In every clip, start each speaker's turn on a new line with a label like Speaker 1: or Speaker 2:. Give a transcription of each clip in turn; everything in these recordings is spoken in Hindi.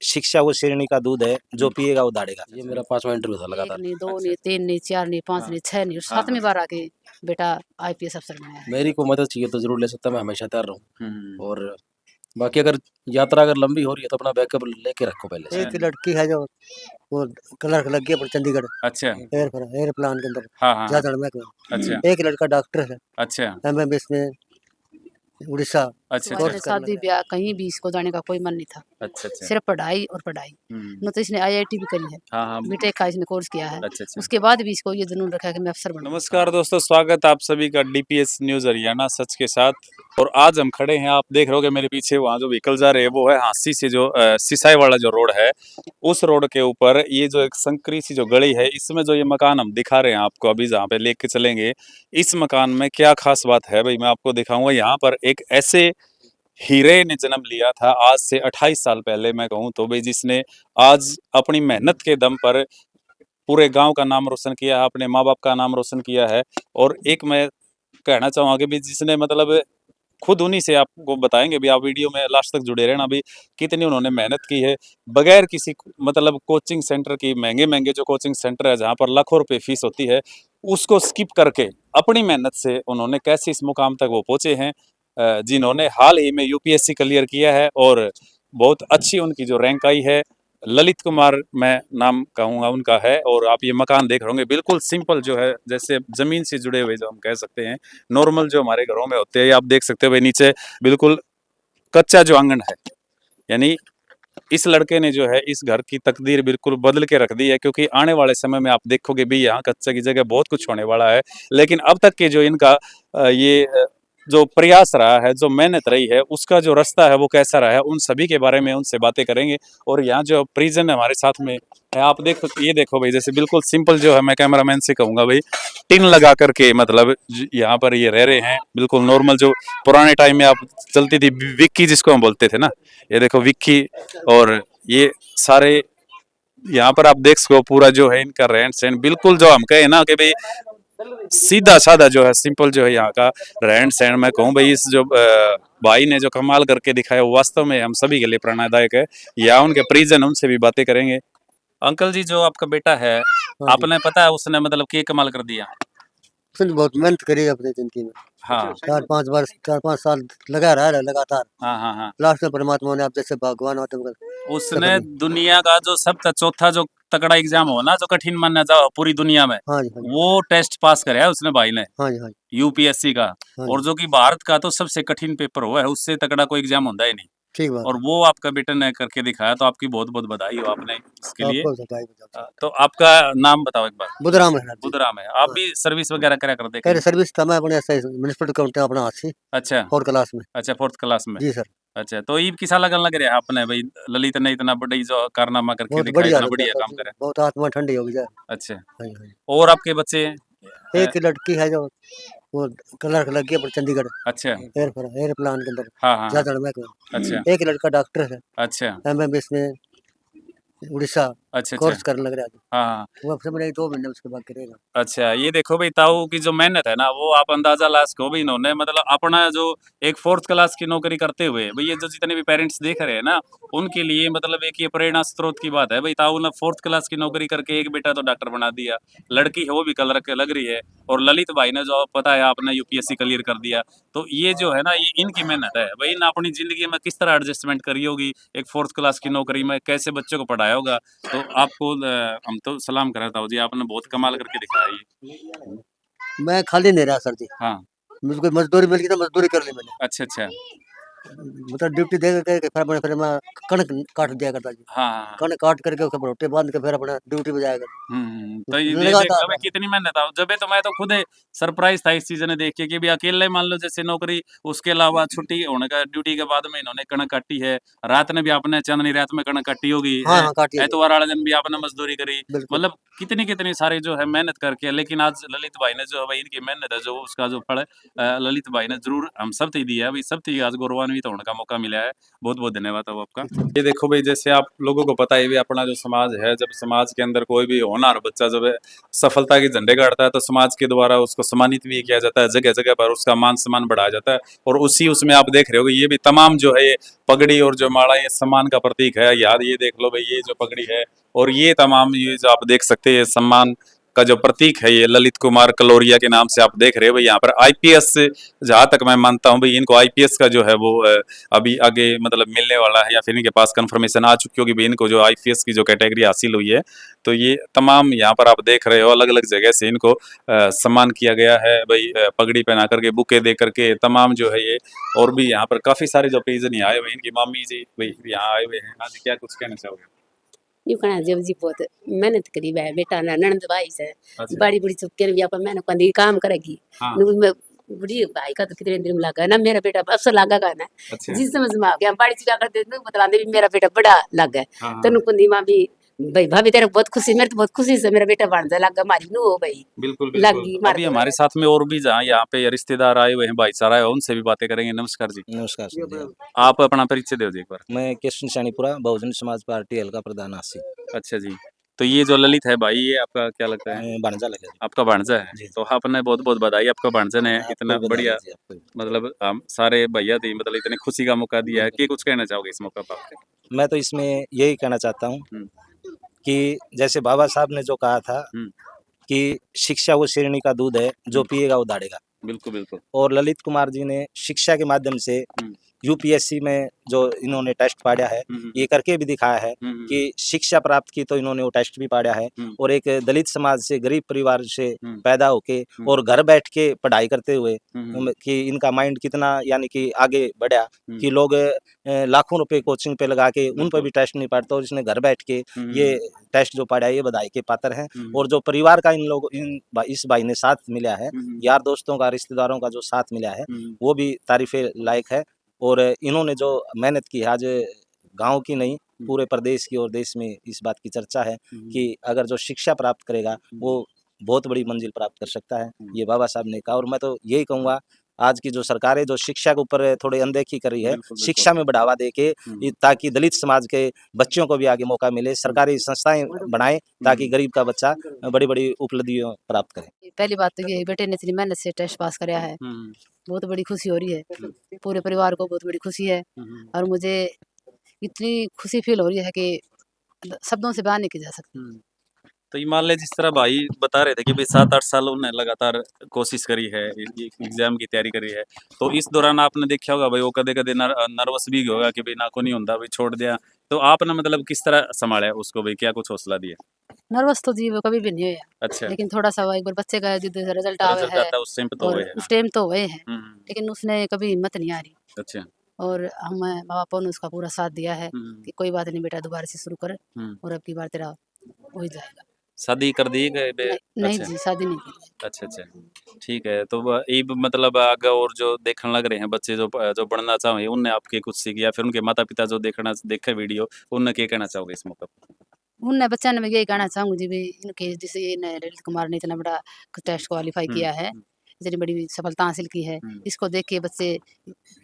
Speaker 1: शिक्षा वो श्रेणी का दूध है, जो पिएगा वो दाढ़ेगा।
Speaker 2: ये मेरा 5वां इंटरव्यू था
Speaker 3: एक
Speaker 2: लगातार।
Speaker 3: नहीं, 2 नहीं, 3 नहीं, 4 नहीं, 5 नहीं, 6 नहीं, 7वीं बार आके बेटा आईपीएस अफसर बना है।
Speaker 2: मेरी को मदद चाहिए तो ज़रूर ले सकता, मैं हमेशा तैयार रहूँ।
Speaker 4: और
Speaker 2: और बाकी अगर यात्रा अगर लंबी हो रही है तो अपना बैकअप लेके रखो पहले से।
Speaker 5: एक लड़की है जो वो क्लर्क लग गया पर चंडीगढ़
Speaker 4: अच्छा
Speaker 5: एयरप्लेन के अंदर
Speaker 4: हाँ हाँ हाँ,
Speaker 5: ज्यादा में।
Speaker 4: अच्छा
Speaker 5: एक लड़का डॉक्टर है
Speaker 4: अच्छा
Speaker 5: एमबीबीएस में उड़ीसा।
Speaker 4: अच्छा
Speaker 3: इसने
Speaker 4: अच्छा
Speaker 3: शादी ब्याह कहीं भी इसको जाने का कोई मन नहीं था,
Speaker 4: अच्छा अच्छा
Speaker 3: सिर्फ पढ़ाई और पढ़ाई। न तो इसने आईआईटी भी करी है,
Speaker 4: हाँ हाँ
Speaker 3: बीटेक का इसने कोर्स किया है।
Speaker 4: अच्छा अच्छा।
Speaker 3: उसके बाद भी इसको ये जुनून रखा है कि मैं अफसर बनूं।
Speaker 4: नमस्कार दोस्तों, स्वागत आप सभी का डीपीएस न्यूज हरियाणा सच के साथ। और आज हम खड़े हैं, आप देख रहे होगे मेरे पीछे वहाँ जो व्हीकल जा रहे हैं वो है हांसी से जो सिसाई वाला जो रोड है, उस रोड के ऊपर ये जो एक संकरी सी जो गली है, इसमें जो ये मकान हम दिखा रहे हैं आपको अभी जहाँ पे लेके चलेंगे, इस मकान में क्या खास बात है भाई मैं आपको दिखाऊंगा। यहाँ पर एक ऐसे हीरे ने जन्म लिया था आज से 28 साल पहले मैं कहूँ तो भाई, जिसने आज अपनी मेहनत के दम पर पूरे गांव का नाम रोशन किया है, अपने माँ बाप का नाम रोशन किया है। और एक मैं कहना चाहूँगा कि भी जिसने मतलब खुद उन्हीं से आपको बताएंगे भी, आप वीडियो में लास्ट तक जुड़े रहना भी, कितनी उन्होंने मेहनत की है बगैर किसी मतलब कोचिंग सेंटर की। महंगे महंगे जो कोचिंग सेंटर है जहाँ पर लाखों रुपए फीस होती है, उसको स्किप करके अपनी मेहनत से उन्होंने कैसे इस मुकाम तक वो पहुंचे हैं, जिन्होंने हाल ही में यूपीएससी क्लियर किया है और बहुत अच्छी उनकी जो रैंक आई है। ललित कुमार मैं नाम कहूँगा उनका है। और आप ये मकान देख रहे होंगे, बिल्कुल सिंपल जो है, जैसे ज़मीन से जुड़े हुए जो हम कह सकते हैं, नॉर्मल जो हमारे घरों में होते हैं। ये आप देख सकते हो भाई, नीचे बिल्कुल कच्चा जो आंगन है, यानी इस लड़के ने जो है इस घर की तकदीर बिल्कुल बदल के रख दी है। क्योंकि आने वाले समय में आप देखोगे भी यहाँ कच्चे की जगह बहुत कुछ होने वाला है। लेकिन अब तक के जो इनका ये जो प्रयास रहा है, जो मेहनत रही है, उसका जो रास्ता है वो कैसा रहा है, उन सभी के बारे में उनसे बातें करेंगे। और यहाँ जो प्रिजन हमारे साथ में है, आप देखो, ये देखो भाई, जैसे बिल्कुल सिंपल जो है, मैं कैमरामैन से कहूँगा भाई, टिन लगा करके मतलब यहाँ पर ये रह रहे हैं, बिल्कुल नॉर्मल जो पुराने टाइम में आप चलती थी विक्की जिसको हम बोलते थे ना, ये देखो विक्की। और ये सारे यहाँ पर आप देख सको पूरा जो है इनका रहन सहन, बिल्कुल जो हम कहे ना कि भाई सीधा साधा जो है, सिंपल जो है यहाँ का रहन सहन। मैं कहूँ भाई, इस जो भाई ने जो कमाल करके दिखाया वो वास्तव में हम सभी के लिए प्रेरणादायक है। या उनके परिजन, उनसे भी बातें करेंगे। अंकल जी, जो आपका बेटा है, आपने पता है उसने मतलब क्या कमाल कर दिया?
Speaker 5: उसने बहुत मेहनत करी है अपनी जिंदगी में।
Speaker 4: हाँ
Speaker 5: 4-5 साल लगा रहा है लगातार।
Speaker 4: हाँ हाँ हाँ।
Speaker 5: लास्ट में परमात्मा ने आप जैसे भगवान होते हैं
Speaker 4: उसने दुनिया का जो सबसे चौथा जो तगड़ा एग्जाम हो ना, जो कठिन माना जाओ पूरी दुनिया में,
Speaker 5: हाँ जी
Speaker 4: वो टेस्ट पास कराया है उसने भाई ने,
Speaker 5: हाँ जी
Speaker 4: यूपीएससी का।
Speaker 5: हाँ जी।
Speaker 4: और जो कि भारत का तो सबसे कठिन पेपर हुआ है, उससे तगड़ा कोई एग्जाम होता ही नहीं।
Speaker 5: ठीक बात
Speaker 4: और वो आपका बेटा ने करके दिखाया, तो आपकी बहुत बहुत बधाई हो आपने इसके लिए।
Speaker 5: आपको बधाई बधाई।
Speaker 4: तो आपका नाम बताओ एक बार।
Speaker 5: बुधराम है जी।
Speaker 4: बुधराम है। आप भी सर्विस वगैरह करा करते
Speaker 5: पहले
Speaker 4: हैं?
Speaker 5: सर्विस था, मैं अपने म्युनिसिपल काउंट अपना हाथी
Speaker 4: अच्छा
Speaker 5: 4 क्लास में।
Speaker 4: अच्छा, 4th क्लास में।
Speaker 5: जी सर।
Speaker 4: अच्छा, तो ये किसा लगन लग रहा है आपने भाई, ललित ने इतना बड़ी जो कारनामा करके
Speaker 5: बहुत
Speaker 4: दिखाया,
Speaker 5: बढ़िया
Speaker 4: इतना
Speaker 5: लग
Speaker 4: बढ़िया
Speaker 5: रहा
Speaker 4: काम
Speaker 5: था,
Speaker 4: करे।
Speaker 5: बहुत आत्मा ठंडी हो गई।
Speaker 4: अच्छा,
Speaker 5: हाँ जी।
Speaker 4: और आपके बच्चे?
Speaker 5: एक लड़की है जो वो क्लर्क लग गया पर चंडीगढ़
Speaker 4: अच्छा
Speaker 5: एयरप्लेन के अंदर
Speaker 4: हाँ हाँ हाँ,
Speaker 5: ज्यादा में।
Speaker 4: अच्छा
Speaker 5: एक लड़का डॉक्टर है
Speaker 4: अच्छा
Speaker 5: एमबीबीएस में उड़ीसा
Speaker 4: अच्छा अच्छा
Speaker 5: कोर्स करने लग रहा है।
Speaker 4: हाँ हाँ।
Speaker 5: वो अब से बड़े 2 महीने उसके बाद करेगा।
Speaker 4: अच्छा, ये देखो भाई, ताऊ की जो मेहनत है ना, वो आप अंदाजा ला सको भाई। इन्होंने मतलब अपना जो एक 4th क्लास की नौकरी करते हुए भाई, ये जो जितने भी पेरेंट्स देख रहे हैं ना, उनके लिए मतलब एक ये प्रेरणा स्रोत की बात है भाई। ताऊ ने 4th क्लास की नौकरी करके एक बेटा तो डॉक्टर बना दिया, लड़की है वो भी कलर के लग रही है, और ललित भाई ने जो पता है आपने यूपीएससी क्लियर कर दिया। तो ये जो है ना, ये इनकी मेहनत है भाई। इन अपनी जिंदगी में किस तरह एडजस्टमेंट करी होगी, एक 4th क्लास की नौकरी में कैसे बच्चों को पढ़ाया होगा। तो आपको हम तो सलाम कराता हूँ जी, आपने बहुत कमाल करके दिखाया ये।
Speaker 5: मैं खाली नहीं रहा सर जी।
Speaker 4: हाँ
Speaker 5: मुझे कोई मजदूरी मिल गई तो मजदूरी कर ली मैंने।
Speaker 4: अच्छा अच्छा
Speaker 5: मतलब ड्यूटी दे के फिर मैं कणक काट दिया करता जी।
Speaker 4: हाँ हाँ हाँ।
Speaker 5: कणक काट करके उसके रोटी बांध के फिर अपना ड्यूटी पे जाया कर।
Speaker 4: तो ये
Speaker 5: लगा
Speaker 4: देख
Speaker 5: था
Speaker 4: लो भाई कितनी मेहनत है। जब तो मैं तो खुद सरप्राइज था इस चीज ने देख के कि भी अकेले मान लो जैसे नौकरी, उसके अलावा छुट्टी होने का ड्यूटी के बाद में इन्होंने कणक काटी है। रात ने भी आपने चांदनी रात में कणक काटी होगी,
Speaker 5: हाँ हाँ काटी है
Speaker 4: एतवार वाले दिन भी आपने मजदूरी करी।
Speaker 5: बिल्कुल।
Speaker 4: मतलब कितनी कितनी सारी जो है मेहनत करके, लेकिन आज ललित भाई ने जो है भाई, इनकी मेहनत है जो उसका जो फल ललित भाई ने जरूर हम सब दिया है भाई, सब आज गौरवान्वित लाभान्वित होने का मौका मिला है। बहुत बहुत धन्यवाद हो आपका। ये देखो भाई, जैसे आप लोगों को पता है भी अपना जो समाज है, जब समाज के अंदर कोई भी होनहार बच्चा जब सफलता के झंडे गाड़ता है तो समाज के द्वारा उसको सम्मानित भी किया जाता है, जगह जगह पर उसका मान सम्मान बढ़ाया जाता है। और उसी उसमें आप देख रहे हो ये भी तमाम जो है ये पगड़ी और जो माला ये सम्मान का प्रतीक है। यार ये देख लो भाई, ये जो पगड़ी है और ये तमाम ये जो आप देख सकते हैं सम्मान का जो प्रतीक है, ये ललित कुमार कलोरिया के नाम से आप देख रहे हो भाई। यहाँ पर आईपीएस, जहां तक मैं मानता हूँ भाई, इनको आईपीएस का जो है वो अभी आगे मतलब मिलने वाला है, या फिर इनके पास कंफर्मेशन आ चुकी होगी भाई इनको जो आईपीएस की जो कैटेगरी हासिल हुई है। तो ये तमाम यहाँ पर आप देख रहे हो अलग अलग जगह से इनको सम्मान किया गया है भाई, पगड़ी पहना करके, बुके दे करके, तमाम जो है ये। और भी यहाँ पर काफी सारे जो पेजन यहाँ आए हुए हैं, इनकी मामी जी भाई यहाँ आए हुए हैं। आज क्या कुछ कहना चाहोगे?
Speaker 6: यूं कहना जब जी बहुत मेहनत करी है बेटा ना ननद भाई से
Speaker 4: अच्छा।
Speaker 6: बड़ी बड़ी चुपके में यहाँ पर मैंने कंदी काम करेगी
Speaker 4: हाँ।
Speaker 6: मैं बुढ़ी भाई का तो कितने दिन लगा ना मेरा बेटा अफसर लगा का ना
Speaker 4: अच्छा।
Speaker 6: जिस समझ में आ गया बड़ी चीज करते बता दे मेरा बेटा बड़ा लग गया
Speaker 4: हाँ,
Speaker 6: तो कुंदी माँ भी भाई भाभी तेरे बहुत खुशी, मेरे तो बहुत खुशी से मेरा बेटा बन जाए लगा मारी नु हो भाई
Speaker 4: बिल्कुल
Speaker 6: लगी
Speaker 4: बिल्कुल।
Speaker 6: मार
Speaker 4: अभी हमारे साथ में और भी जहाँ यहाँ पे रिश्तेदार आए हुए हैं, भाईचारा है, उनसे भी बातें करेंगे। नमस्कार जी,
Speaker 1: नमस्कार सर जी।
Speaker 4: आप अपना परिचय दो जी एक बार।
Speaker 1: मैं कृष्ण शानीपुरा बहुजन समाज पार्टी हल्का प्रधान आसी
Speaker 4: अच्छा जी, तो ये जो ललित है भाई, ये आपका क्या लगता है?
Speaker 1: भांजा लगे जी।
Speaker 4: आपका भांजा है?
Speaker 1: जी।
Speaker 4: तो आपने बहुत बहुत बधाई, आपका भांजन है
Speaker 1: आपको
Speaker 4: इतना
Speaker 1: भी बधाई
Speaker 4: बढ़िया,
Speaker 1: जी, आपको भी।
Speaker 4: मतलब हम सारे भैया थी, मतलब इतने खुशी का मौका दिया है। क्या कुछ कहना चाहोगे इस मौका पर?
Speaker 1: मैं तो इसमें यही कहना चाहता हूँ
Speaker 4: हम्म।
Speaker 1: कि जैसे बाबा साहब ने जो कहा था
Speaker 4: हम्म।
Speaker 1: कि शिक्षा वो शेरनी का दूध है, जो पिएगा वो दाढ़ेगा।
Speaker 4: बिल्कुल बिल्कुल।
Speaker 1: और ललित कुमार जी ने शिक्षा के माध्यम से
Speaker 4: हम्म।
Speaker 1: यूपीएससी में जो इन्होंने टेस्ट पाया है, ये करके भी दिखाया है कि शिक्षा प्राप्त की, तो इन्होंने वो टेस्ट भी पाया है। और एक दलित समाज से, गरीब परिवार से पैदा होके और घर बैठ के पढ़ाई करते हुए कि इनका माइंड कितना यानी कि आगे बढ़ा कि लोग लाखों रुपए कोचिंग पे लगा के उन पर भी टेस्ट नहीं पढ़ता, और इसने घर बैठ के ये टेस्ट जो पढ़ा है, ये बधाई के पात्र हैं। और जो परिवार का इस भाई ने साथ मिला है, यार दोस्तों का, रिश्तेदारों का जो साथ मिला है, वो भी तारीफे लायक है। और इन्होंने जो मेहनत की है, आज गांव की नहीं पूरे प्रदेश की और देश में इस बात की चर्चा है कि अगर जो शिक्षा प्राप्त करेगा वो बहुत बड़ी मंजिल प्राप्त कर सकता है, ये बाबा साहब ने कहा। और मैं तो यही कहूँगा, आज की जो सरकारें जो शिक्षा के ऊपर थोड़ी अनदेखी कर रही है, शिक्षा में बढ़ावा देके, ताकि दलित समाज के बच्चों को भी आगे मौका मिले, सरकारी संस्थाएं बनाएं ताकि गरीब का बच्चा बड़ी बड़ी उपलब्धियों प्राप्त करे।
Speaker 3: पहली बात तो ये बेटे ने इतनी मेहनत से टेस्ट पास कराया है, बहुत बड़ी खुशी हो रही है, पूरे परिवार को बहुत बड़ी खुशी है। और मुझे इतनी खुशी फील हो रही है कि शब्दों से बयान नहीं की जा सकती।
Speaker 4: तो ये मान ले, जिस तरह भाई बता रहे थे कि भाई 7-8 साल उन्होंने लगातार कोशिश करी है, एग्जाम की तैयारी करी है, तो इस दौरान आपने देखा होगा भाई वो कदे कदे नर्वस भी होगा कि भाई ना को नहीं होता भाई छोड़ दिया, तो आपने मतलब किस तरह संभाला उसको भाई, क्या कुछ हौसला दिया?
Speaker 3: नर्वस तो जी वो कभी भी नहीं हुआ,
Speaker 4: अच्छा।
Speaker 3: लेकिन थोड़ा सा एक बार बच्चे का जिद रिजल्ट आवे
Speaker 4: रिजल्ट
Speaker 3: है
Speaker 4: आता है उस टाइम पे तो
Speaker 3: और
Speaker 4: हुए हैं।
Speaker 3: उस टाइम तो हुए हैं,
Speaker 4: हम्म।
Speaker 3: लेकिन उसने कभी हिम्मत नहीं आ रही।
Speaker 4: अच्छा।
Speaker 3: और हम माँ बापा ने उसका पूरा साथ दिया है कि कोई बात नहीं बेटा, दोबारा से शुरू कर और अब की बार तेरा हो ही जाएगा।
Speaker 4: शादी कर दी गए?
Speaker 3: नहीं
Speaker 4: अच्छा।
Speaker 3: जी, शादी नहीं की।
Speaker 4: अच्छा अच्छा, ठीक है। तो ये मतलब आगे और जो देखने लग रहे हैं बच्चे जो जो बढ़ना चाहे, उनने आपके कुछ सीखी, या फिर उनके माता पिता जो देखे वीडियो, उनने क्या कहना चाहोगे इस मौके पर?
Speaker 3: उनने बच्चा ने मैं यही कहना चाहूँगी जी भी, इनके जैसे ललित कुमार ने इतना बड़ा टेस्ट क्वालिफाई किया है, इतनी बड़ी सफलता हासिल की है, इसको देख के बच्चे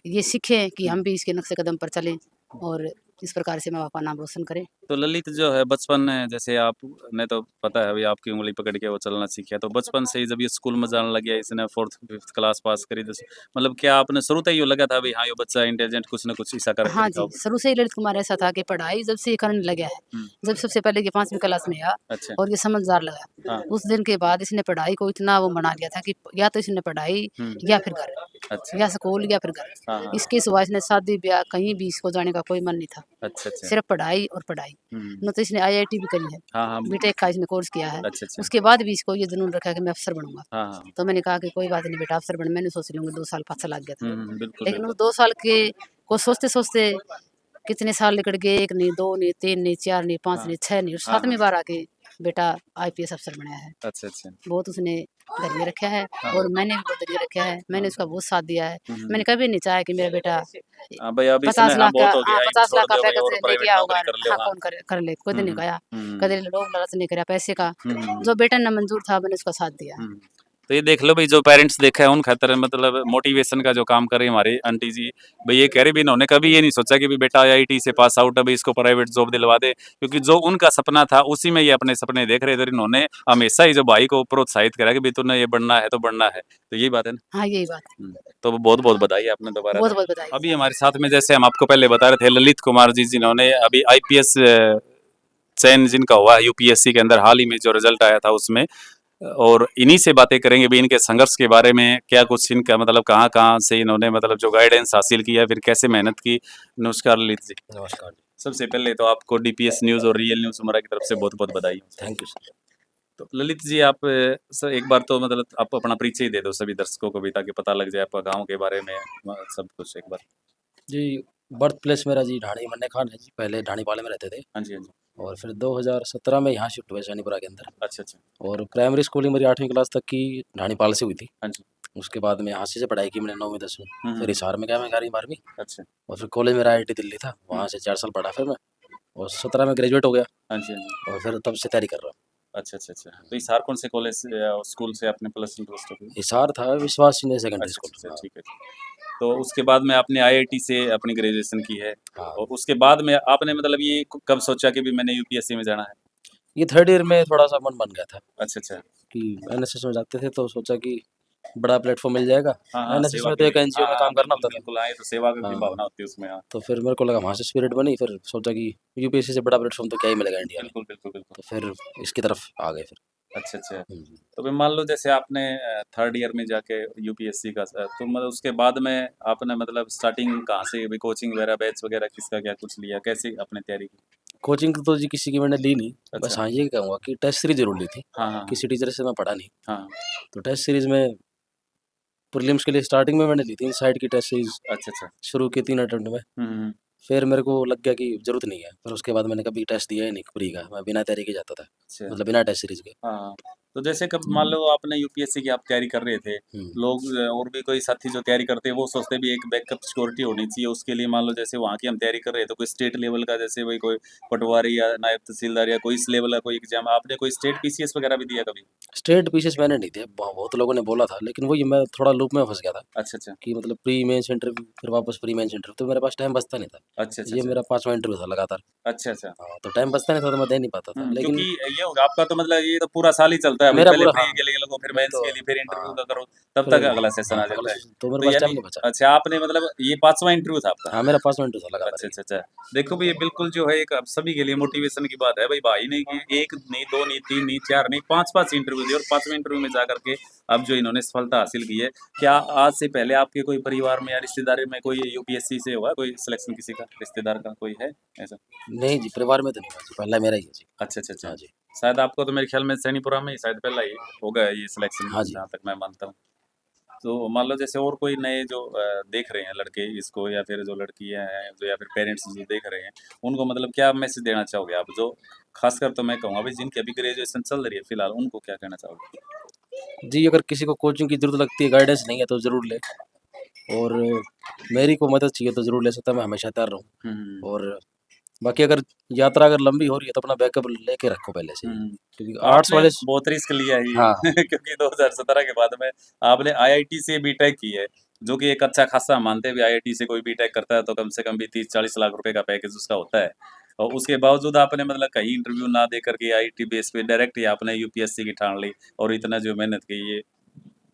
Speaker 3: ये सीखें कि हम भी इसके नक्शे कदम पर चलें और इस प्रकार से माँ बाप का नाम रोशन करें।
Speaker 4: तो ललित जो है बचपन में, जैसे आपने तो पता है अभी आपकी उंगली पकड़ के वो चलना सीखा, तो बचपन से ही जब ये स्कूल में जाने लग गया, इसने 4th-5th क्लास पास करी, तो मतलब क्या आपने शुरू से ही लगा था भाई हाँ ये बच्चा इंटेलिजेंट कुछ ना कुछ ऐसा कर
Speaker 3: हाँ जी, शुरू से ही ललित कुमार ऐसा था कि पढ़ाई जब से ये करने लगा है, जब सबसे पहले ये 5वीं क्लास में आया
Speaker 4: अच्छा।
Speaker 3: और ये समझदार लगा, उस दिन के बाद इसने पढ़ाई को इतना वो बना लिया था कि या तो इसने पढ़ाई या फिर घर,
Speaker 4: अच्छा।
Speaker 3: या स्कूल या फिर घर। इसके सिवा इसने शादी ब्याह कहीं भी इसको जाने का कोई मन नहीं था।
Speaker 4: अच्छा अच्छा।
Speaker 3: सिर्फ पढ़ाई और पढ़ाई। न तो इसने IIT भी करी है,
Speaker 4: हाँ।
Speaker 3: बीटेक का इसने कोर्स किया है।
Speaker 4: अच्छा अच्छा।
Speaker 3: उसके बाद भी इसको ये जुनून रखा है कि मैं अफसर बनूंगा।
Speaker 4: हाँ।
Speaker 3: तो मैंने कहा कि कोई बात नहीं बेटा, अफसर बन, मैंने सोच लूंगी, 2 साल पाछा लग गया था।
Speaker 4: बिल्कुल।
Speaker 3: लेकिन वो 2 साल के को सोचते सोचते कितने साल निकल गए, 1 नहीं, 2 नहीं, 3 नहीं, 4 नहीं, 5 नहीं, 6 नहीं, 7वीं बार आके बेटा IPS अफसर बनाया है।
Speaker 4: अच्छा अच्छा।
Speaker 3: बहुत उसने धैर्य रखा है और मैंने भी बहुत धैर्य रखा है, मैंने उसका बहुत साथ दिया है। मैंने कभी नहीं चाहा कि मेरा बेटा 50 लाख का 50 लाख का पैकेज लेके आओगा, हाँ कौन कर ले, खुद नहीं कहा, कभी लोग लालच नहीं करा पैसे का। जो बेटा ने मंजूर था मैंने उसका साथ दिया।
Speaker 4: तो ये देख लो भाई, जो पेरेंट्स देखा है उन खातर मतलब मोटिवेशन का जो काम कर रही है हमारी आंटी जी, भाई ये कह रहे भी इन्होंने कभी ये नहीं सोचा कि भी बेटा आईआईटी से पास आउट है भाई इसको प्राइवेट जॉब दिलवा दे, क्योंकि जो उनका सपना था उसी में ये अपने सपने देख रहे थे। इन्होंने हमेशा ही जो भाई को प्रोत्साहित करा कि भाई तूने ये बनना है तो बनना है, तो यही बात है ना।
Speaker 3: हाँ यही बात
Speaker 4: तो बहुत बहुत बधाई आपने दोबारा।
Speaker 3: बहुत बहुत बधाई
Speaker 4: अभी हमारे साथ में जैसे हम आपको पहले बता रहे थे ललित कुमार जी, जिन्होंने अभी आईपीएस चयन जिनका हुआ यूपीएससी के अंदर हाल ही में जो रिजल्ट आया था उसमें, और इन्हीं से बातें करेंगे भी इनके संघर्ष के बारे में, क्या कुछ इनका मतलब कहाँ कहाँ से इन्होंने मतलब जो गाइडेंस हासिल किया, फिर कैसे मेहनत की। नमस्कार ललित जी।
Speaker 2: नमस्कार जी।
Speaker 4: सबसे पहले तो आपको डीपीएस न्यूज़ और रियल न्यूज़ उमरा की तरफ से बहुत बहुत बधाई।
Speaker 2: Thank you sir.
Speaker 4: तो ललित जी आप सर एक बार तो मतलब आप अपना परिचय दे दो सभी दर्शकों को भी, ताकि पता लग जाए आपका गाँव के बारे में सब कुछ एक बार।
Speaker 2: जी बर्थ प्लेस मेरा जी ढाणी मन्ने खान है जी, पहले ढाणी पाले में रहते थे
Speaker 4: हाँ जी, हाँ जी।
Speaker 2: और फिर 2017 में यहाँ शिफ्ट हुए सैनीपुरा के अंदर।
Speaker 4: अच्छा अच्छा।
Speaker 2: और प्राइमरी स्कूलिंग मेरी 8वीं क्लास तक की ढाणीपाल से हुई थी।
Speaker 4: हाँ जी।
Speaker 2: उसके बाद में यहाँ से पढ़ाई की मैंने 9वीं 10वीं, फिर हिसार में गया मैं 11वीं 12वीं,
Speaker 4: अच्छा।
Speaker 2: और फिर कॉलेज मेरा IIT दिल्ली था, वहाँ से 4 साल पढ़ा फिर मैं, और 17 में ग्रेजुएट हो गया
Speaker 4: हाँ जी, हाँ जी।
Speaker 2: और फिर तब से तैयारी कर रहा हूँ।
Speaker 4: अच्छा अच्छा अच्छा। तो हिसार कौन से कॉलेज से स्कूल से आपने प्लस वन प्लस टू की?
Speaker 2: हिसार था विश्वास सीनियर सेकेंडरी
Speaker 4: अच्छा
Speaker 2: स्कूल।
Speaker 4: अच्छा, ठीक है। तो उसके बाद में आपने आईआईटी से अपनी ग्रेजुएशन की है,
Speaker 2: हाँ
Speaker 4: और उसके बाद में आपने मतलब ये कब सोचा कि भी मैंने यूपीएससी में जाना है?
Speaker 2: ये 3rd ईयर में थोड़ा सा मन बन गया था
Speaker 4: अच्छा अच्छा।
Speaker 2: कि NSS में जाते थे तो सोचा कि बड़ा प्लेटफॉर्म मिल जाएगा।
Speaker 4: हाँ हाँ,
Speaker 2: NSS
Speaker 4: सेवा
Speaker 2: में
Speaker 4: के
Speaker 2: तो एक
Speaker 4: लिए।
Speaker 2: NGO में
Speaker 4: हाँ
Speaker 2: काम करना
Speaker 4: बिल्कुल
Speaker 2: होता था,
Speaker 4: बिल्कुल, आए तो सेवा की
Speaker 2: हाँ।
Speaker 4: भावना होती है उसमें। हाँ
Speaker 2: तो फिर मेरे को लगा वहाँ से स्पिरिट बनी, फिर सोचा कि यूपीएससी से बड़ा प्लेटफॉर्म तो क्या ही मिलेगा इंडिया में,
Speaker 4: बिल्कुल बिल्कुल बिल्कुल।
Speaker 2: तो फिर इसकी तरफ आ गए फिर।
Speaker 4: अच्छा अच्छा।
Speaker 2: हम्म।
Speaker 4: तो फिर मान लो जैसे आपने 3rd ईयर में जाके यूपीएससी का तो मतलब उसके बाद में आपने मतलब स्टार्टिंग कहाँ से भी कोचिंग वगैरह बैच वगैरह किसका क्या कुछ लिया, कैसे आपने तैयारी की?
Speaker 2: कोचिंग तो जी किसी की मैंने ली नहीं, बस
Speaker 4: अच्छा।
Speaker 2: हाँ ये कहूँगा कि टेस्ट सीरीज जरूर ली थी,
Speaker 4: हाँ हाँ
Speaker 2: किसी टीचर से मैं पढ़ा नहीं।
Speaker 4: हाँ।
Speaker 2: तो टेस्ट सीरीज में प्रीलिम्स के लिए स्टार्टिंग में मैंने ली थी इनसाइड की टेस्ट सीरीज,
Speaker 4: अच्छा अच्छा।
Speaker 2: शुरू की 3 अटेम्प्ट में।
Speaker 4: हम्म।
Speaker 2: फिर मेरे को लग गया कि जरूरत नहीं है, फिर उसके बाद मैंने कभी टेस्ट दिया ही नहीं प्री का, मैं बिना तैयारी के जाता था,
Speaker 4: अच्छा।
Speaker 2: मतलब बिना टेस्ट सीरीज के।
Speaker 4: हाँ, तो जैसे कब मान लो आपने यूपीएससी की आप तैयारी कर रहे थे, लोग और भी कोई साथी जो तैयारी करते हैं वो सोचते भी एक बैकअप सिक्योरिटी होनी चाहिए उसके लिए। मान लो जैसे वहाँ की हम तैयारी कर रहे हैं तो कोई स्टेट लेवल का, जैसे भाई कोई पटवारी या नायब तहसीलदार या कोई इस लेवल का कोई एग्जाम, आपने कोई स्टेट पीसीएस वगैरह भी दिया कभी?
Speaker 2: स्टेट पीसीएस मैंने नहीं दिया, बहुत लोगों ने बोला था, लेकिन वही मैं थोड़ा लूप में फंस गया था
Speaker 4: अच्छा अच्छा
Speaker 2: कि मतलब प्री मेंस इंटरव्यू फिर वापस प्री मेंस इंटरव्यू, तो मेरे पास टाइम बचता नहीं था।
Speaker 4: अच्छा अच्छा
Speaker 2: ये
Speaker 4: अच्छा
Speaker 2: मेरा 5वां इंटरव्यू था लगातार।
Speaker 4: अच्छा अच्छा।
Speaker 2: हाँ, तो टाइम बचता नहीं था तो मैं दे नहीं पाता था, लेकिन
Speaker 4: क्योंकि ये होगा आपका तो मतलब ये तो पूरा साल ही चलता है भाई,
Speaker 2: मेरा
Speaker 4: पहले
Speaker 2: पूरा,
Speaker 4: प्री
Speaker 2: हाँ,
Speaker 4: के लिए लगो, फिर
Speaker 2: मैं
Speaker 4: मेंस
Speaker 2: तो,
Speaker 4: के लिए, फिर इंटरव्यू
Speaker 2: हाँ,
Speaker 4: का करो, तब
Speaker 2: फिर,
Speaker 4: तक अगला सेशन
Speaker 2: हाँ,
Speaker 4: आ
Speaker 2: अगला
Speaker 4: जाता है।
Speaker 2: सेशन तो मेरे
Speaker 4: तो
Speaker 2: पास टाइम
Speaker 4: यानी
Speaker 2: नहीं बचा।
Speaker 4: अच्छा, आपने मतलब ये 5वां इंटरव्यू था आपका?
Speaker 2: हाँ, मेरा 5वां इंटरव्यू था लगातार
Speaker 4: अच्छा
Speaker 2: ये।
Speaker 4: अच्छा अच्छा। देखो भाई, ये बिल्कुल जो है एक अब सभी के लिए मोटिवेशन की बात है भाई। भाई ने कि एक नहीं, दो नहीं, तीन नहीं, चार नहीं, पांच इंटरव्यू दिए और 5वें इंटरव्यू में जाकर के अब जो इन्होंने सफलता हासिल की है। क्या आज से पहले आपके कोई परिवार में या रिश्तेदारी में कोई यूपीएससी से हुआ कोई सिलेक्शन, किसी का रिश्तेदार का कोई है ऐसा?
Speaker 2: नहीं जी, परिवार में तो नहीं हुआ जी, पहला मेरा ही है जी।
Speaker 4: अच्छा अच्छा अच्छा।
Speaker 2: हाँ जी।
Speaker 4: शायद आपको तो मेरे ख्याल में सैनीपुरा में ही शायद पहला ही होगा ये सिलेक्शन,
Speaker 2: हाँ जी।
Speaker 4: जहाँ तक मैं मानता हूँ। तो मान लो जैसे और कोई नए जो देख रहे हैं लड़के इसको, या फिर जो लड़कियां हैं जो, या फिर पेरेंट्स जो देख रहे हैं, उनको मतलब क्या मैसेज देना चाहोगे आप? जो खासकर तो मैं कहूँगा भाई जिनकी अभी ग्रेजुएशन चल रही है फिलहाल, उनको क्या कहना चाहोगे?
Speaker 2: जी, अगर किसी को कोचिंग की ज़रूरत लगती है, गाइडेंस नहीं है तो ज़रूर ले, और मेरी को मदद चाहिए तो ज़रूर ले सकता है, मैं हमेशा तैयार रहूँ।
Speaker 4: हम्म
Speaker 2: और बाकी अगर यात्रा अगर लंबी हो रही है तो अपना बैकअप लेके रखो पहले से ही,
Speaker 4: हम्म।
Speaker 2: क्योंकि
Speaker 4: तो
Speaker 2: आर्ट्स
Speaker 4: आपने
Speaker 2: वाले,
Speaker 4: बहुत रिस्क लिया है
Speaker 2: हाँ,
Speaker 4: ये क्योंकि 2017 के बाद में आपने आईआईटी से बीटेक की है, जो कि एक अच्छा खासा मानते भी, आईआईटी से कोई बीटेक करता है तो कम से कम भी 30-40 लाख रुपए का पैकेज उसका होता है। और उसके बावजूद आपने मतलब कहीं इंटरव्यू ना दे करके आईआईटी बेस पे डायरेक्ट ही आपने यूपीएससी की ठान ली, और इतना जो मेहनत की, ये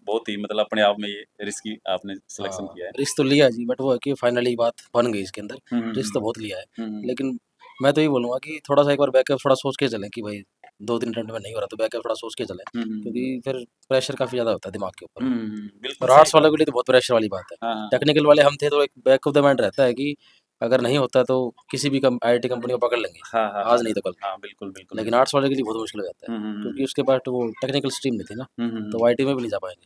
Speaker 4: बहुत ही मतलब अपने आप में ये रिस्की आपने सिलेक्शन
Speaker 2: हाँ,
Speaker 4: किया है।
Speaker 2: रिस्क तो लिया है जी, बट वो है कि फाइनली बात बन गई इसके अंदर, रिस्क तो बहुत लिया है।
Speaker 4: हम्म।
Speaker 2: लेकिन मैं तो ये बोलूँगा कि थोड़ा सा एक बार बैकअप थोड़ा सोच के चलें कि भाई 2-3 अटेम्प्ट में नहीं हो रहा तो बैकअप थोड़ा सोच के चलें, क्योंकि फिर प्रेशर काफ़ी ज़्यादा होता है दिमाग के ऊपर।
Speaker 4: बिल्कुल
Speaker 2: और
Speaker 4: सही
Speaker 2: आर्ट्स
Speaker 4: बात।
Speaker 2: वालों के लिए तो बहुत प्रेशर वाली बात है।
Speaker 4: हाँ हाँ
Speaker 2: टेक्निकल वाले हम थे तो एक बैक ऑफ द माइंड रहता है कि अगर नहीं होता तो किसी भी आईआईटी कंपनी को पकड़ लेंगे,
Speaker 4: हाँ हाँ
Speaker 2: आज नहीं तो कल।
Speaker 4: हाँ, बिल्कुल बिल्कुल
Speaker 2: लेकिन
Speaker 4: बिल्कुल।
Speaker 2: आर्ट्स वाले के लिए बहुत मुश्किल हो जाता है, क्योंकि उसके पास तो वो टेक्निकल स्ट्रीम नहीं थी ना, तो आईटी में भी नहीं जा पाएंगे।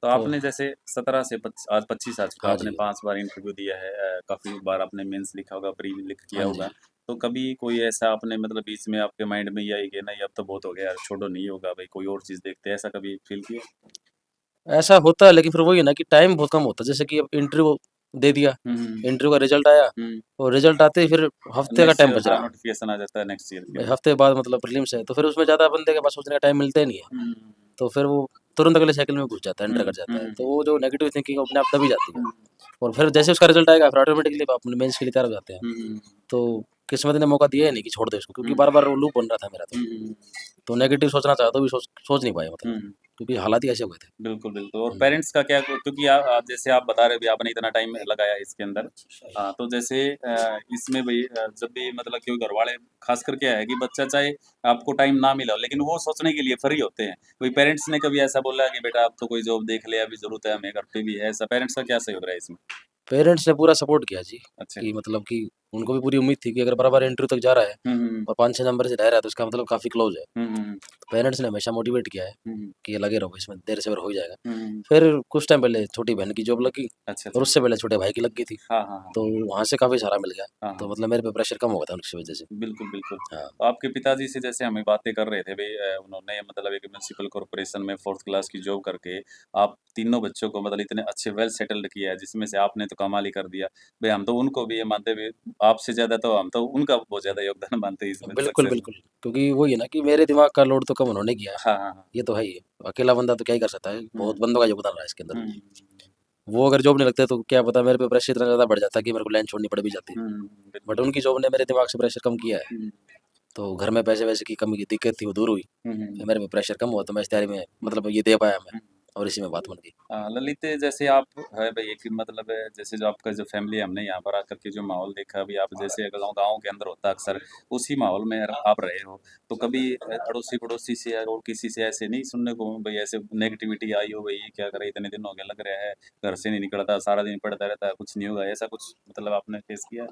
Speaker 4: तो
Speaker 2: तो
Speaker 4: आपने जैसे 17 से आज 25 आ चुका,
Speaker 2: हाँ
Speaker 4: आपने
Speaker 2: जी,
Speaker 4: 5 बार इंटरव्यू दिया है, काफ़ी बार आपने मेंस लिखा होगा, प्री लिख किया
Speaker 2: हाँ जी।
Speaker 4: होगा। तो कभी कोई ऐसा आपने मतलब बीच में आपके माइंड में ये आई कि नहीं अब तो बहुत हो गया यार, छोड़ो नहीं होगा भाई, कोई और चीज़ देखते हैं, ऐसा कभी फील किया?
Speaker 2: ऐसा होता है, लेकिन फिर वही है ना कि टाइम बहुत कम होता है। जैसे कि अब इंटरव्यू दे दिया, इंटरव्यू का रिजल्ट आया,
Speaker 4: हुँ।
Speaker 2: और रिजल्ट आते ही फिर हफ्ते का
Speaker 4: नेक्स्ट
Speaker 2: टाइम
Speaker 4: ईयर
Speaker 2: बच
Speaker 4: हाँ,
Speaker 2: रहा।
Speaker 4: नोटिफ़िकेशन आ जाता है नेक्स्ट ईयर के
Speaker 2: भाई
Speaker 4: लिए।
Speaker 2: हफ्ते बाद मतलब प्रीलिम्स है, तो फिर उसमें ज़्यादा बंदे के पास सोचने का टाइम मिलता ही नहीं है।
Speaker 4: हुँ।
Speaker 2: तो फिर वो तुरंत अगले साइकिल में घुस जाता है, एंटर कर जाता है।
Speaker 4: हम्म,
Speaker 2: तो वो जो नेगेटिव थिंकिंग अपने आप दबी जाती है, और फिर जैसे उसका रिजल्ट आएगा फिर ऑटोमेटिकली अपने मेंस के लिए तैयार हो जाते हैं। तो किस्मत ने मौका दिया ही नहीं कि छोड़ दे इसको, क्योंकि बार बार वो लूप बन रहा था मेरा। तो नेगेटिव सोचना चाहा तो भी सोच नहीं पाया, मतलब क्योंकि हालात ही ऐसे हो गए थे।
Speaker 4: बिल्कुल, बिल्कुल। और पेरेंट्स का क्या, क्योंकि आप जैसे आप बता रहे भी आपने इतना टाइम लगाया इसके अंदर, तो जैसे इसमें भई जब भी मतलब क्यों घरवाले ख़ासकर क्या है कि बच्चा चाहे आपको टाइम ना मिला हो, लेकिन वो सोचने के लिए फ्री होते हैं। कोई पेरेंट्स ने कभी ऐसा बोला कि बेटा अब तो कोई जॉब देख ले, अभी ज़रूरत है हमें, घर पे भी है, ऐसा पेरेंट्स का क्या सहयोग रहा है इसमें?
Speaker 2: पेरेंट्स ने पूरा सपोर्ट किया जी,
Speaker 4: अच्छा।
Speaker 2: कि मतलब कि उनको भी पूरी उम्मीद थी कि अगर बराबर इंटरव्यू तक जा रहा है
Speaker 4: हुँ, हुँ,
Speaker 2: और 5-6 नंबर से रह रहा है तो इसका मतलब काफ़ी क्लोज है।
Speaker 4: हुँ, हुँ,
Speaker 2: तो पेरेंट्स ने हमेशा मोटिवेट किया है
Speaker 4: हुँ,
Speaker 2: कि ये लगे रहो इसमें, देर से बेर हो ही जाएगा।
Speaker 4: हुँ,
Speaker 2: फिर कुछ टाइम पहले छोटी बहन की जॉब लगी,
Speaker 4: अच्छा,
Speaker 2: और
Speaker 4: अच्छा।
Speaker 2: उससे पहले छोटे भाई की लग गई थी,
Speaker 4: हाँ, हाँ, हाँ।
Speaker 2: तो वहाँ से काफ़ी सहारा मिल गया।
Speaker 4: हाँ,
Speaker 2: तो
Speaker 4: हाँ।
Speaker 2: मतलब मेरे पे प्रेशर कम हो गया था उनकी वजह से।
Speaker 4: बिल्कुल, बिल्कुल।
Speaker 2: हाँ।
Speaker 4: तो आपके पिताजी से जैसे हमें बातें कर रहे थे भई, उन्होंने मतलब एक म्युनिसिपल कॉर्पोरेशन में 4th क्लास की जॉब करके आप तीनों बच्चों को मतलब इतने अच्छे वेल सेटल्ड किया है, जिसमें से आपने तो कमाल ही कर दिया। भई हम तो उनको भी ये मानते भी, आपसे ज़्यादा तो हम तो उनका बहुत ज़्यादा योगदान मानते हैं इसमें
Speaker 2: बिल्कुल,
Speaker 4: सक्सेस में।
Speaker 2: बिल्कुल, क्योंकि वही है ना कि मेरे दिमाग का लोड तो कम उन्होंने किया है,
Speaker 4: हाँ, हाँ, हाँ।
Speaker 2: ये तो है ही है। अकेला बंदा तो क्या ही कर सकता है,
Speaker 4: हुँ,
Speaker 2: बहुत बंदों का योगदान रहा है इसके
Speaker 4: हुँ,
Speaker 2: अंदर।
Speaker 4: हुँ,
Speaker 2: वो अगर जॉब नहीं लगते तो क्या पता मेरे पे प्रेशर इतना ज़्यादा बढ़ जाता कि मेरे को लाइन छोड़नी पड़ भी जाती।
Speaker 4: हुँ, हुँ,
Speaker 2: बट
Speaker 4: बिल्कुल।
Speaker 2: उनकी जॉब ने मेरे दिमाग से प्रेशर कम किया है,
Speaker 4: हुँ,
Speaker 2: तो घर में पैसे-वैसे की कमी की दिक्कत थी वो दूर हुई।
Speaker 4: हुँ, हुँ,
Speaker 2: फिर मेरे पे प्रेशर कम हुआ तो मैं इस तैयारी में मतलब ये दे पाया मैं,
Speaker 4: हुँ।
Speaker 2: और इसी में बात बन गई।
Speaker 4: ललित, जैसे आप है भई एक मतलब जैसे जो आपका जो फैमिली है, हमने यहाँ पर आकर के जो माहौल देखा, अभी आप जैसे गाँव गाँव के अंदर होता है अक्सर, उसी माहौल में आप रहे हो, तो कभी अड़ोसी-पड़ोसी से या और किसी से ऐसे नहीं सुनने को भई ऐसे नेगेटिविटी आई हो, भई ये क्या करे, इतने दिन हो गए लग रहा है, घर से नहीं निकलता, सारा दिन पढ़ता रहता है, कुछ नहीं होगा, ऐसा कुछ मतलब आपने फेस किया है?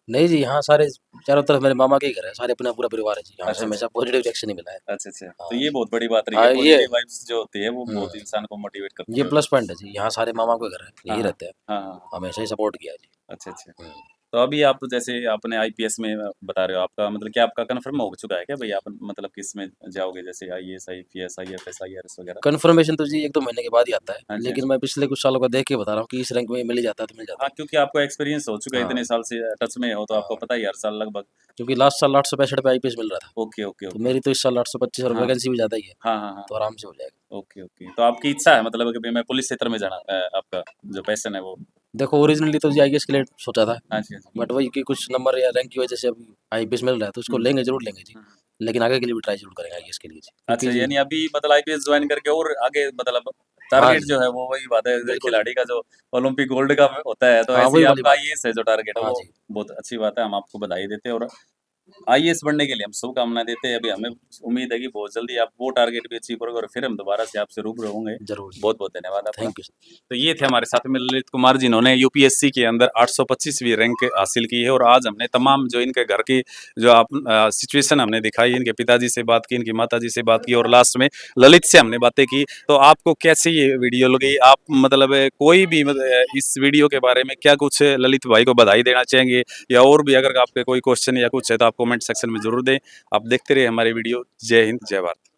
Speaker 2: नहीं जी, यहाँ सारे चारों तरफ मेरे मामा के ही घर है, सारे अपना पूरा परिवार है जी, यहाँ से
Speaker 4: अच्छा, अच्छा।
Speaker 2: हमेशा पॉजिटिव रिएक्शन ही मिला है।
Speaker 4: अच्छा, अच्छा। तो
Speaker 2: हाँ,
Speaker 4: ये बहुत बड़ी बात रही है,
Speaker 2: हाँ,
Speaker 4: पॉजिटिव वाइब्स जो होती है, वो
Speaker 2: हुँ,
Speaker 4: बहुत इंसान को मोटिवेट करती
Speaker 2: ये
Speaker 4: है।
Speaker 2: प्लस पॉइंट है जी, यहाँ सारे मामा के घर है,
Speaker 4: हाँ,
Speaker 2: यही
Speaker 4: हाँ।
Speaker 2: रहते हैं,
Speaker 4: हाँ, हाँ।
Speaker 2: हमेशा ही सपोर्ट किया है जी।
Speaker 4: अच्छा, अच्छा।
Speaker 2: हुँ।
Speaker 4: तो अभी आप जैसे आपने आईपीएस में बता रहे हो, आपका मतलब क्या आपका कन्फर्म हो चुका है क्या भई, आप मतलब किसमें जाओगे, जैसे आईएएस, आईपीएस, आईएफएस, आईआरएस वगैरह?
Speaker 2: कन्फर्मेशन तो जी 1-2 महीने के बाद ही आता है,
Speaker 4: हाँ जी, हाँ
Speaker 2: लेकिन
Speaker 4: जी।
Speaker 2: मैं पिछले कुछ सालों का देख के बता रहा हूँ कि इस रैंक में मिल ही जाता है तो मिल जाता
Speaker 4: हाँ,
Speaker 2: है।
Speaker 4: क्योंकि आपको एक्सपीरियंस हो चुका है,
Speaker 2: हाँ,
Speaker 4: इतने साल से टच में हो, तो आपको
Speaker 2: हाँ,
Speaker 4: पता ही है हर साल लगभग।
Speaker 2: क्योंकि लास्ट साल 865 पे आईपीएस मिल रहा था,
Speaker 4: ओके, ओके,
Speaker 2: तो
Speaker 4: ओके।
Speaker 2: मेरी तो इस साल 825 और
Speaker 4: हाँ।
Speaker 2: वैकेंसी भी ज़्यादा ही है,
Speaker 4: हाँ, हाँ, हाँ।
Speaker 2: तो आराम से हो जाएगा।
Speaker 4: Okay, okay. तो आपकी इच्छा है मतलब कि भई मैं पुलिस क्षेत्र में जाना, आपका जो पैशन है वो?
Speaker 2: देखो ओरिजिनली तो जी आईएएस के लिए सोचा था,
Speaker 4: हाँ जी, हाँ जी।
Speaker 2: बट वही कि कुछ नंबर या रैंक की वजह से अभी आईपीएस मिल रहा है तो उसको
Speaker 4: हुँ।
Speaker 2: लेंगे, ज़रूर लेंगे जी।
Speaker 4: हुँ, हुँ।
Speaker 2: लेकिन आगे के लिए भी ट्राई ज़रूर करेंगे आईएएस के लिए जी, क्योंकि
Speaker 4: अच्छा,
Speaker 2: जी
Speaker 4: यानी अभी मतलब आईपीएस जॉइन करके और आगे मतलब
Speaker 2: हाँ
Speaker 4: टारगेट
Speaker 2: जी,
Speaker 4: जो है वो वही बात है,
Speaker 2: बिल्कुल जी।
Speaker 4: खिलाड़ी का जो ओलंपिक गोल्ड का होता है, तो
Speaker 2: हाँ,
Speaker 4: ऐसे ही
Speaker 2: वही वाली
Speaker 4: आपका
Speaker 2: बात है।
Speaker 4: आईएएस है जो टारगेट है,
Speaker 2: हाँ
Speaker 4: वो
Speaker 2: जी,
Speaker 4: बहुत अच्छी बात है, हम आपको बधाई देते हैं और आईएएस बनने के लिए हम शुभकामनाएँ देते हैं। अभी हमें उम्मीद है कि बहुत जल्दी आप वो टारगेट भी अचीव करोगे और फिर हम दोबारा से आपसे रूबरू होंगे।
Speaker 2: ज़रूर जी।
Speaker 4: बहुत-बहुत धन्यवाद आपका।
Speaker 2: Thank you.
Speaker 4: तो ये थे हमारे साथ में ललित कुमार, जिन्होंने यूपीएससी के अंदर 825वीं रैंक हासिल की है, और आज हमने तमाम जो इनके घर की जो सिचुएशन हमने दिखाई, इनके पिताजी से बात की, इनकी माताजी से बात की, और लास्ट में ललित से हमने बातें की। तो आपको कैसी ये वीडियो लगी? आप मतलब कोई भी इस वीडियो के बारे में क्या कुछ ललित भाई को बधाई देना चाहेंगे, या और भी अगर आपके कोई क्वेश्चन या कुछ है तो आप कमेंट सेक्शन में ज़रूर दें। आप देखते रहिए हमारी वीडियो। जय हिंद, जय भारत।